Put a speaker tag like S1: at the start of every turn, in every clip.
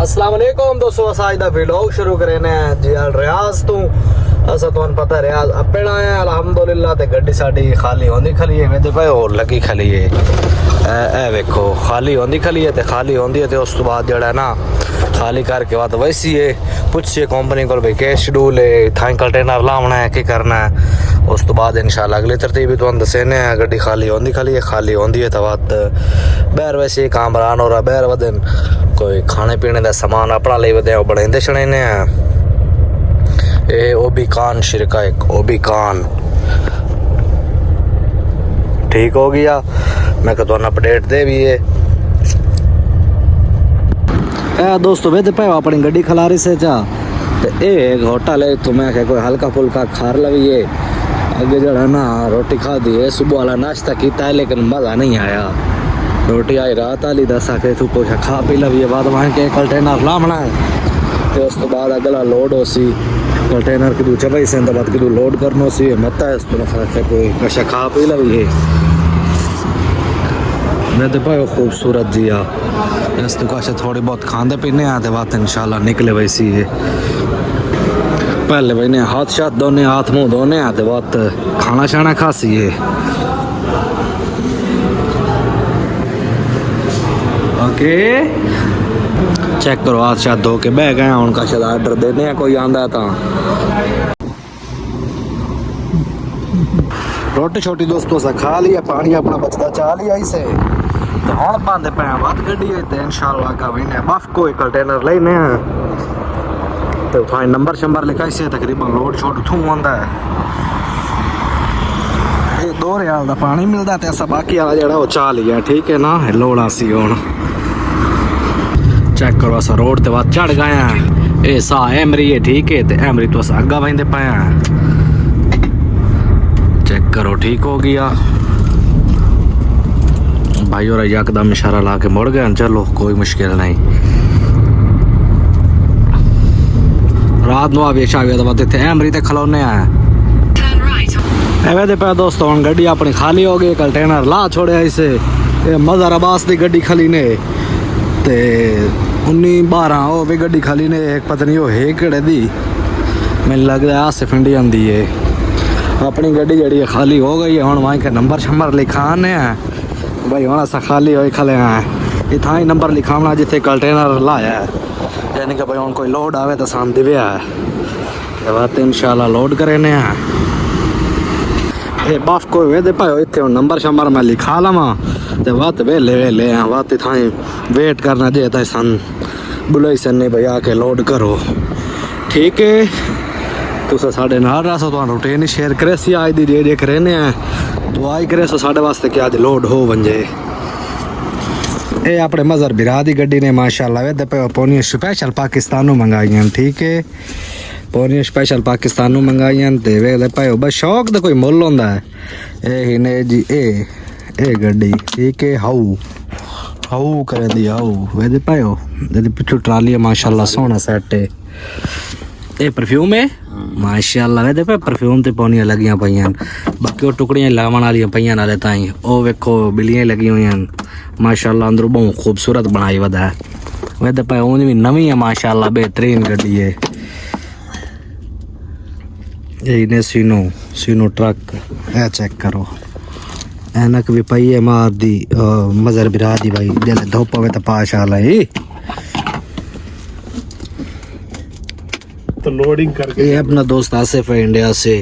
S1: अस्सलाम वालेकुम दोस्तों, अस अज दा व्लॉग शुरू करे ने जी रियाज तो असा तुहानू पता रियाज अपना है अलहमदुलिल्लाह। ते गड्डी साडी खाली होंदी खली है, वेदे भाई और लगी खली है। ए वेखो खाली होंदी खली है ते खाली होंदी है ते उस तो बाद जड़ा ना खाली करके बाद वैसी है पुछिए कंपनी को भाई क्या शेड्यूल है, थाई कंटेनर लावना है, क्या करना है। उस तो बाद इंशाल्लाह अगली तरतीब भी तुहानू दसेने है। गड्डी खाली होंदी खली है, खाली होंदी है तो बात बहर वैसे कामरान हो रहा बहर वदन कोई खाने पीने का सामान अपना ले वदे बनाते छड़ेने ये ओबी कान शिरका एक ओबी कान ठीक हो गया। मैं तो अपडेट दे भी है दोस्तों। वे पे अपनी गड्डी खिलारी से चा तो एक होटल है तो मैं कोई हल्का फुल्का खार लवी आगे जड़ा ना रोटी खा दी है, सुबह वाला नाश्ता किया है लेकिन मज़ा नहीं आया। रोटी आई रात वाली दस आके तू कुछ खा पी लवी बाद वहाँ के कंटेनर लामना है तो उस तो बाद अगला लोड हो सी कंटेनर कि चबाई से बाद कि लोड करना सी मत है उस तो कोई कशा खा पी लवी है। मैं तो भाई खूबसूरत जी आ इस तो कशा थोड़ी बहुत खाते पीने आते बात इंशाल्लाह निकले वैसी है। पहले भाई ने हाथ शाथ धोने हाथ मुँह धोने आते बात खाना शाना खासी है। ओके चेक करो हाथ शाथ धो के बह गए उनका शायद ऑर्डर देने हैं कोई आंदा था। रोटी छोटी दोस्तों से खा लिया, पानी अपना बचता चाह लिया इसे तो हम बांधे पे बात गड्डी है इंशाल्लाह का महीने बफ कोई कंटेनर लेने हैं तो थाई नंबर शंबर लिखा इसे तकरीबन लोड छोड़ थू आंदा है। ये 2 रियाल का पानी मिलता तो ऐसा बाकी वाला जड़ा वो चाह लिया ठीक है ना लोड आसी हुण चेक करो अस रोड ते बाद चढ़ गए हैं। ये सा एमरी है ठीक है तो एमरी तो अस अग्गा बंदे पे हैं चेक करो ठीक हो गया भाई और यकदम इशारा ला के मुड़ गए। चलो कोई मुश्किल नहीं। रात नु आवेश आ गया तो इतने एमरी ते खलोने हैं एवे पे दोस्तों। हम गड्डी अपनी खाली हो गई, कंटेनर ला छोड़े इसे मज़हर अब्बास की गड्डी खाली ने ते 19-12 वो भी गड्डी खाली ने एक पता नहीं वो है केड़े दी मैंने लगता है आसिफ इंडियन दी है। अपनी गड्डी जड़ी खाली हो गई है हम वहीं के नंबर शंबर लिखाने हैं भाई वहाँ सा खाली हो खले हैं इतना ही नंबर लिखावना जिथे कंटेनर लाया है यानी कि भाई हम कोई लोड आवे तो साम दिव्या है बात इंशाल्लाह लोड करेने हैं। ये बाफ कोई वे दे पाओ इतने नंबर शंबर मैं लिखा लवा तो बात वेले वेले हैं बात इतना वेट करना चाहिए सन बुलाई सन नहीं भाई आके लोड करो ठीक है। तुस साढ़े नाल रहा सो तो रूटीन ही शेयर करे सी आज दी जे करेने हैं दुआ ही करे सो साढ़े वास्ते कि अज लोड हो वंजे। ये अपने मज़हर बिरा दी गड्डी ने माशाल्लाह वे पे पोनिया स्पेशल पाकिस्तानों मंगाई ठीक है। पोनिया स्पेशल पाकिस्तानों मंगाई ते वे पे बस शौक दा कोई मुल होंदा है ए ही ने जी ए गड्डी ठीक है। हाउ हाउ कर दी हाउ वे पाओ दे पिछू ट्राली माशाल्लाह सोहना सेट है। ये परफ्यूम है माशाल्लाह वे पे परफ्यूम ते पोनियां लगियां पईयां बाकी वो टुकड़ियां लावन वाली पईयां नाले ताई ओ वेखो बिलियां लगी हुई हैं माशाल्लाह अंदरों बहुत खूबसूरत बनाई वदा है वे पे उन भी नवी है माशाल्लाह बेहतरीन गड्डी है। ये सीनो ट्रक ए चेक करो ऐनक भी पई है मार दी मज़हर बिरा दी भाई जल्द धोप पवे तो पाश आला है तो लोडिंग करके। ये अपना दोस्त आसिफ है इंडिया से,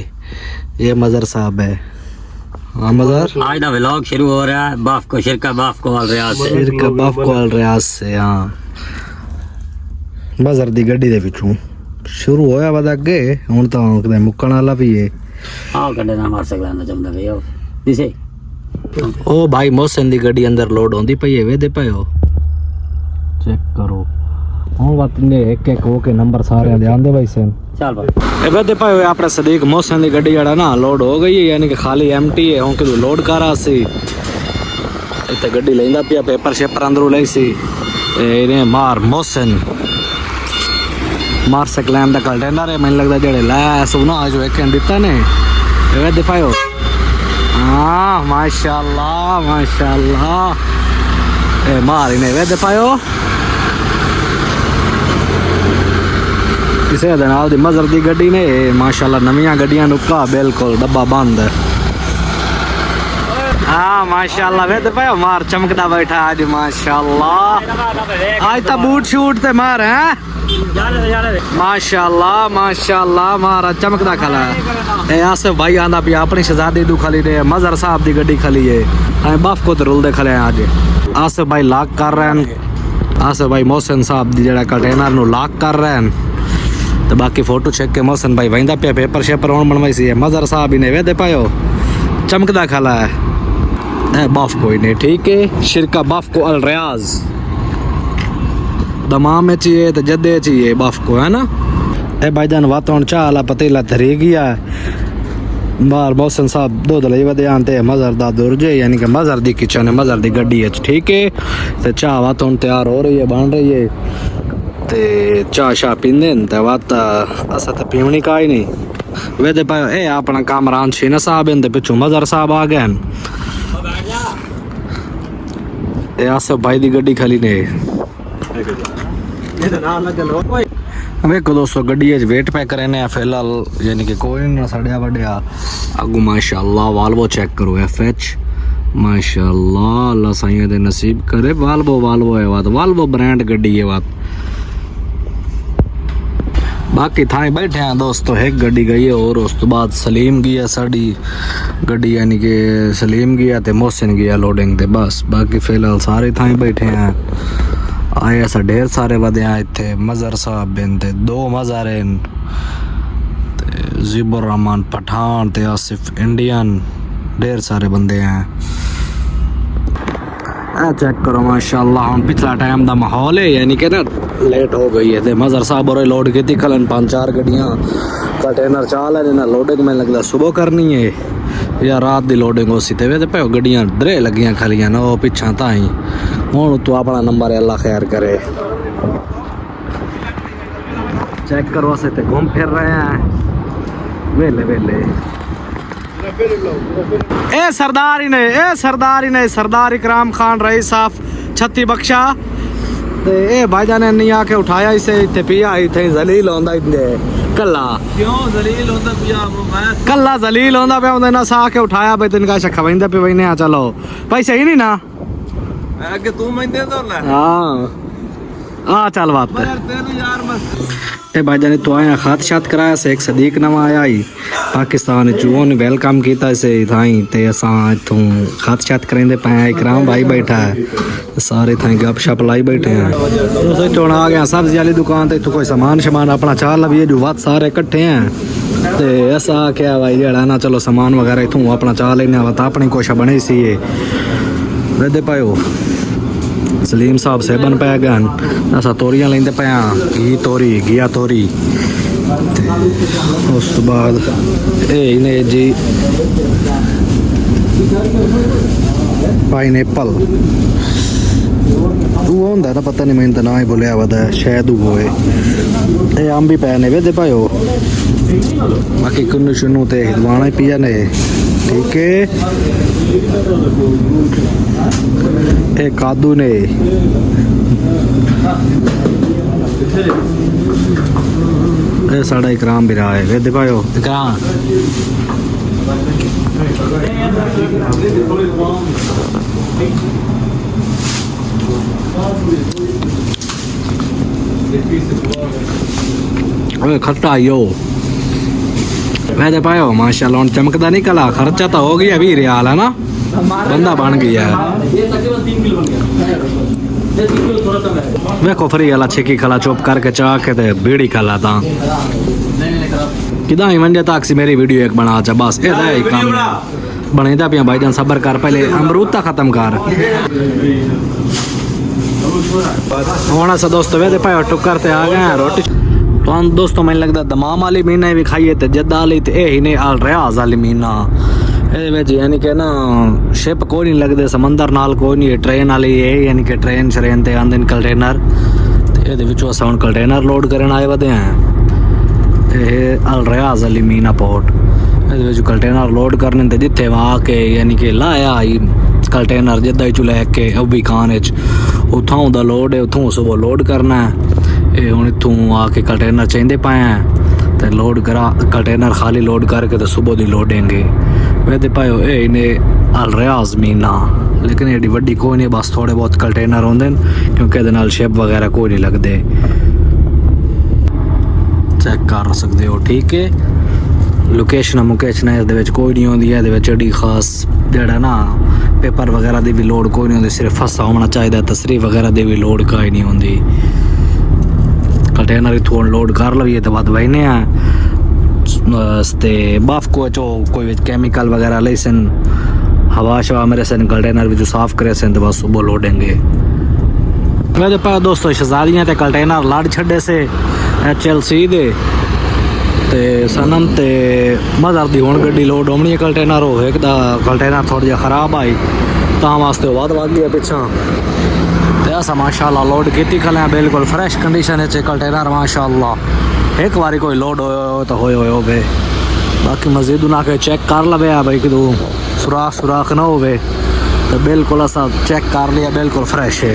S1: ये मज़हर साहब है। हाँ मज़हर
S2: आज का व्लॉग शुरू हो रहा है बाफ को शिरका बाफ को अल रियाज से
S1: शिरका बाफ को अल रियाज से। हाँ मज़हर दी गड्डी दे विचों शुरू होया वद अगे हुण तो कदे मुक्कण वाला भी है।
S2: हाँ कड्डे ना मार सकदा ना चमदा भई दिसे
S1: ओ भाई मोहसिन दी गड्डी अंदर लोड होंदी पई है वे दे पायो चेक करो हूँ बात ने एक हो के नंबर सारे दे आंदे भाई सेन
S2: चल भाई
S1: वे दे पायो अपने सदीक मोहसिन दी गड्डी जड़ा ना लोड हो गई है यानी कि खाली एम्प्टी है हूँ कि लोड करा सी इते गड्डी लेंदा पिया पेपर शेपर अंदरों लई सी इन्हें मार मोहसिन मार सकलैन दा कंटेनर है मैंने लगता जड़े लाया सुना आज एक दिता ने वे दे पायो। हाँ माशाल्लाह माशाल्लाह ए मार इन्हें वे दे पायो ਕਿਸੇ ਦੇ ਨਾਲ ਦੀ ਮਜ਼ਰ ਦੀ ਗੱਡੀ ਨੇ ਮਾਸ਼ਾਅੱਲਾ ਨਵੀਆਂ ਗੱਡੀਆਂ ਨੂੰ ਕਾ ਬਿਲਕੁਲ ਡੱਬਾ ਬੰਦ ਹੈ हाँ माशाल्लाह वे तो भाई मार चमकदा बैठा आज माशाल्लाह आज तो बूट शूट ते मार है माशाल्लाह मारा चमकदा खला ए आसिफ भाई आंदा भी अपनी शहजादी दू खाली ने मजर साहब दी गड्डी खाली है ऐ बाफ को ते रुल दे खले आज आसिफ भाई लॉक कर रहे हैं आसिफ भाई मोहसिन साहब दी जेड़ा कंटेनर नु लॉक कर रहे हैं तो बाकी फोटो चेक के मोहसिन भाई वंदा पे पेपर शेपर होन बनवाई सी मजर साहब ही ने वे दे पायो चमकदा खला है बाफ कोई नहीं ठीक है शिरका बाफ को अल रियाज दमाम में चाहिए तो जद्दे चाहिए बाफ को है ना ए भाईजान वातों चाला पतीला धरी गया बार मोहसिन साहब दो दले वदे आंते मजर दा दुरजे यानी कि मजर दी किचन है मजर दी गड्डी है ठीक है ते चाह वातों तैयार हो रही है बन रही है ते चाह शाह पींदे न ते वात असा ते पीवनी का ही नहीं वे दे पायो ए अपना कामरान शीना साहब इन ते पिछू मजर साहब आ गए आसिफ भाई दी गड्डी खाली ने वेखो दोस्तों गड्डी वेट पे करे ने फिलहाल यानी कि कोई ना सड़िया वड्या अगू माशाल्लाह वाल्वो चेक करो एफएच माशाल्लाह अल्लाह साईं दे नसीब करे वाल्वो है बात वाल्वो ब्रांड गड्डी है बात बाकी थाने बैठे हैं दोस्तों एक गड्डी गई है और उस तो बाद सलीम गया साड़ी गड्डी यानी कि सलीम गया ते मोहसिन गया लोडिंग ते बस बाकी फिलहाल सारे थाने बैठे हैं आए ऐसा ढेर सारे वदे हैं इत्थे मजर साहब बिन ते दो मजर हैं ते ज़िबुर रहमान पठान ते आसिफ इंडियन ढेर सारे बंदे हैं चेक करो माशाल्लाह हम पिछला टाइम दा माहौल है यानी कि ना लेट हो गई है ते मजर साहब और लोड की थी कलन 5-4 गड्डियां कंटेनर चाल है ना लोडिंग में लगदा सुबह करनी है या रात दी लोडिंग होसी ते वे ते पे गड्डियां डरे लगियां खलियां ना ओ पिछा ताई हुन तू अपना नंबर अल्लाह खैर करे चेक करो से ते घूम फिर रहे हैं वेले ए सरदार इकराम खान रईस साहब छत्ती बख्शा ते ए भाईजान ने नहीं आके उठाया इसे इत्थे पिया इत्थे जलील होंदा इत्थे कल्ला क्यों जलील होंदा पिया मैं कल्ला जलील होंदा पे ओंदे ना सा के उठाया बे तिनका शक्का वंदे पे वने आ चलो भाई सही नहीं ना आगे तू मंदे तो ना हां आ चल बात यार मत ए भाईजान तो आया खात शात कराया से एक सदीक नवा आया ही पाकिस्तान चूहों ने वेलकम किया से थाई ते असा इथों खात शात करेंदे पाया इकराम भाई बैठा है सारे थाई गप शप लाई बैठे हैं दोस्तों चोना आ गया सब्जी वाली दुकान ते कोई सामान अपना चार लविए जो बात सारे इकट्ठे हैं ते ऐसा क्या भाई जेड़ा ना चलो सामान वगैरह इथों अपना चाह लेने वा अपनी कोशिश बनी सी दे पायो सलीम साहब से बन पाया गन असा तोरियां लेंदे पाया घी तोरी घिया तोरी उस तो बाद ने जी पाइनएप्पल तू होंदा ना पता नहीं मैंने तो ना ही बोलिया वदा शायद होए ए आम भी पै ने वे दे पायो बाकी कुन्नू शुन्नू ते हिदवाना ही पिया ने ठीक है ए कादू ने ए साड़ा इकराम भी रहा है वे दे पायो इकराम ओए खट्टा यो मैं दे पायो माशाल्लाह चमकदा नहीं कला खर्चा तो हो गया 20 रियाल है ना बंदा बन गया देखो फ्री वाला छिकी खला चुप करके चाह के ते बीड़ी खला ता किदा ही मंजे तक सी मेरी वीडियो एक बना चा बस ए ही काम बनेदा पिया भाईजान सबर कर पहले अमरूद ता खत्म कर होना सा दोस्तों वे दे पायो टुकर ते आ गए रोटी तो दोस्तों मैंने लगता दमाम वाली मीना भी खाइए तो जद्दा वाली तो यही नहीं अल रियाज वाली मीना यानी कि ना शिप कोई नहीं लगते समंदर नाल कोई नहीं ट्रेन वाली है यानी कि ट्रेन शरेन ते आंदे कंटेनर तो ये अस हम कंटेनर लोड करने आए वदे हैं ये अल रियाज वाली मीना पोर्ट ये कंटेनर लोड करने ते जिथे वहाँ के यानी कि लाया ही कंटेनर जद्दा ही चुलै के अबी खान उतों दा लोड है उतों सुबह लोड करना है ਇਹ ਹੁਣ ਇੱਥੋਂ ਆ ਕੇ ਕੰਟੇਨਰ ਚਾਹੀਦੇ ਪਏ ਆ ਤੇ ਲੋਡ ਕਰਾ ਕੰਟੇਨਰ ਖਾਲੀ ਲੋਡ ਕਰਕੇ ਤੇ ਸਵੇਰ ਦੀ ਲੋਡेंगे वैसे पायो ये ने अल रियाज मीना लेकिन एडी वड्डी कोई नहीं बस थोड़े बहुत कंटेनर होंगे क्योंकि ਇਹਦੇ ਨਾਲ ਸ਼ਿਪ ਵਗੈਰਾ ਕੋਈ ਨਹੀਂ ਲੱਗਦੇ ਚੈੱਕ ਕਰ ਸਕਦੇ ਹੋ ਠੀਕ ਹੈ ਲੋਕੇਸ਼ਨ ਮੁਕੇਸ਼ਨ ਇਹਦੇ ਵਿੱਚ ਕੋਈ ਨਹੀਂ ਹੁੰਦੀ ਇਹਦੇ ਵਿੱਚ ਏਡੀ ਖਾਸ ਜਿਹੜਾ ਨਾ ਪੇਪਰ ਵਗੈਰਾ ਦੀ ਵੀ ਲੋਡ ਕੋਈ ਨਹੀਂ ਹੁੰਦੀ ਸਿਰਫ ਫਸਾ ਹੋਣਾ ਚਾਹੀਦਾ ਤਸਰੀਹ ਵਗੈਰਾ ਦੀ ਵੀ ਲੋਡ ਕੋਈ ਨਹੀਂ ਹੁੰਦੀ ਕੰਟੇਨਰ ਇਥੋਂ ਲੋਡ ਕਰ ਲਈਏ ਤੇ ਬਾਅਦ ਵੈਨੇ ਆ ਤੇ ਬਾਫ ਕੋ ਚੋ ਕੋਈ ਵਿੱਚ ਕੈਮੀਕਲ ਵਗੈਰਾ ਲੈਸਨ हवा शवा मेरे से कंटेनर भी जो साफ करे से बस सुबह लोडेंगे मेरे पास दोस्तों शहजादियाँ ते कंटेनर लाड़ छड़े से HLC दे ते सनम ते मदर दी हुण गड्डी लोड होनी कंटेनर हो एक दा कंटेनर थोड़ा जिहा खराब आई तां वास्ते वध गया पिछा ते अस माशाअल्लाह लोड कीती खले बिल्कुल फ्रेश कंडीशन च कंटेनर माशाअल्लाह एक बारी कोई लोड हो तो होवे बाकी मजीद उन्हें के चेक कर लवे भाई कि सुराख ना होवे तो बिल्कुल असा चेक कर लिया बिल्कुल फ्रेश है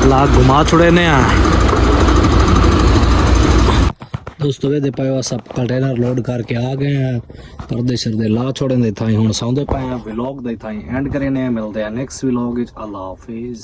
S1: लाख घुमा छुड़े ने दोस्तों वे दे पायो सब कंटेनर लोड करके आ गए हैं पर्दे शर्दे ला छोड़े दे थाई हुण सौंदे पाए हैं व्लॉग दे थाई एंड करे ने मिलते हैं नेक्स्ट व्लॉग विच अल्लाह हाफिज।